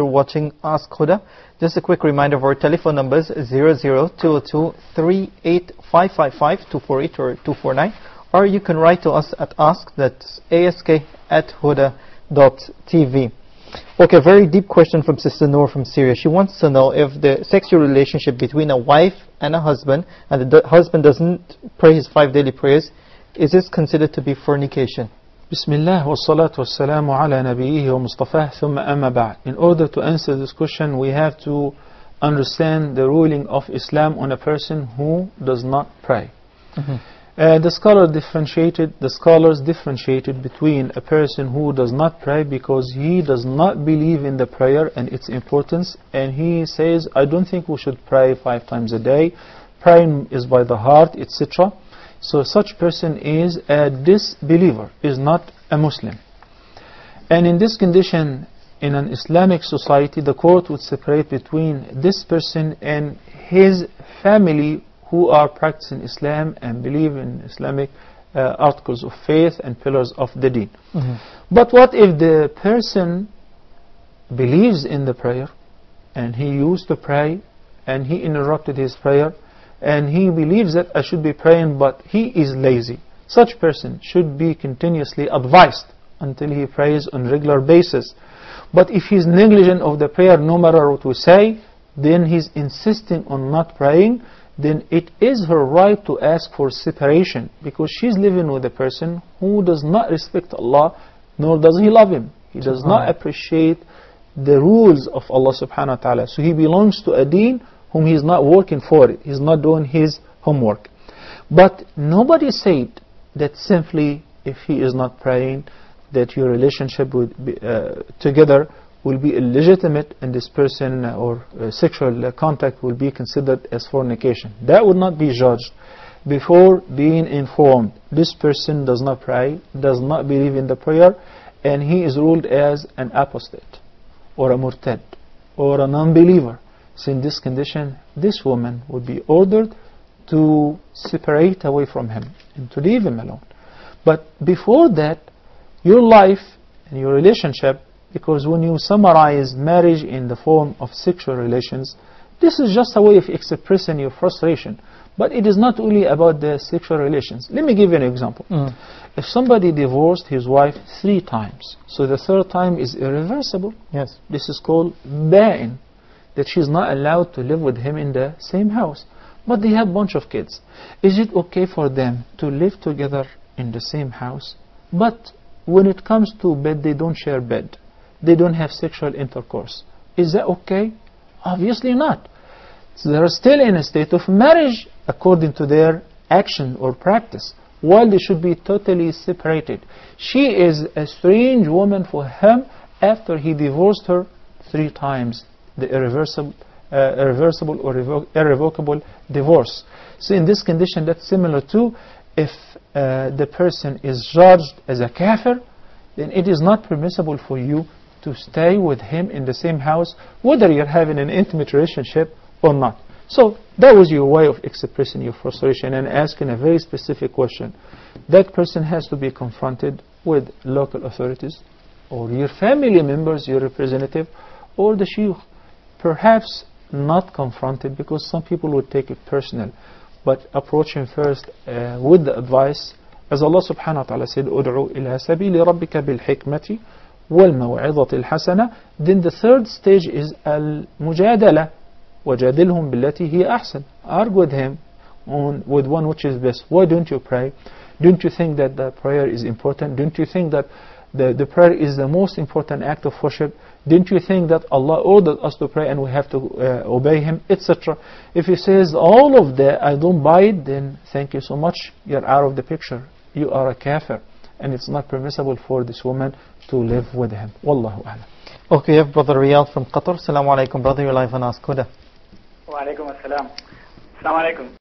You're watching Ask Huda. Just a quick reminder of our telephone numbers: 00-202-38555-248 or 249, or you can write to us at ask@huda.tv. Okay, a very deep question from Sister Noor from Syria. She wants to know if the sexual relationship between a wife and a husband, and the husband doesn't pray his 5 daily prayers, is this considered to be fornication? Bismillah wa salatu wa salamu ala nabiyyihi wa mustafah thumma amma ba'd. In order to answer this question, we have to understand the ruling of Islam on a person who does not pray. The scholars differentiated between a person who does not pray because he does not believe in the prayer and its importance, and he says, I don't think we should pray 5 times a day, praying is by the heart, etc. So such person is a disbeliever, is not a Muslim. And in this condition, in an Islamic society, the court would separate between this person and his family who are practicing Islam and believe in Islamic articles of faith and pillars of the deen. But what if the person believes in the prayer and he used to pray and he interrupted his prayer and he believes that I should be praying but he is lazy? Such person should be continuously advised until he prays on regular basis. But if he's negligent of the prayer, no matter what we say, then he's insisting on not praying, then it is her right to ask for separation, because she's living with a person who does not respect Allah, nor does he love him. He does not appreciate the rules of Allah subhanahu wa ta'ala. So he belongs to a deen whom he is not working for it. He's not doing his homework. But nobody said that simply if he is not praying, that your relationship would be, together will be illegitimate, and this person or sexual contact will be considered as fornication. That would not be judged before being informed. This person does not pray, does not believe in the prayer, and he is ruled as an apostate or a murtad or a non-believer. So in this condition, this woman would be ordered to separate away from him and to leave him alone. But before that, your life and your relationship, because when you summarize marriage in the form of sexual relations, this is just a way of expressing your frustration. But it is not only about the sexual relations. Let me give you an example. If somebody divorced his wife 3 times, so the 3rd time is irreversible. Yes. This is called ba'in, that she's not allowed to live with him in the same house. But they have a bunch of kids. Is it okay for them to live together in the same house? But when it comes to bed, they don't share bed. They don't have sexual intercourse. Is that okay? Obviously not. So they are still in a state of marriage according to their action or practice, while they should be totally separated. She is a strange woman for him after he divorced her 3 times, the irreversible or irrevocable divorce. So in this condition, that's similar to if the person is judged as a kafir, then it is not permissible for you to stay with him in the same house, whether you're having an intimate relationship or not. So that was your way of expressing your frustration and asking a very specific question. That person has to be confronted with local authorities or your family members, your representative, or the sheikh. Perhaps not confronted, because some people would take it personal, but approach him first with the advice, as Allah subhanahu wa ta'ala said, "Ud'u ila sabili rabbika bil hikmati wal maw'izati al hasana." Then the 3rd stage is al mujadala, wajadilhum billati hiya ahsan. Argue with him with one which is best. Why don't you pray? Don't you think that the prayer is important? Don't you think that the prayer is the most important act of worship? Didn't you think that Allah ordered us to pray and we have to obey Him, etc.? If he says all of that, I don't buy it, then thank you so much, you're out of the picture. You are a kafir, and it's not permissible for this woman to live with him. Wallahu a'lam. Okay, you have Brother Riyad from Qatar. Assalamu alaikum, brother, you're live on Ask Huda. Wa alaikum assalam. Assalamu alaikum.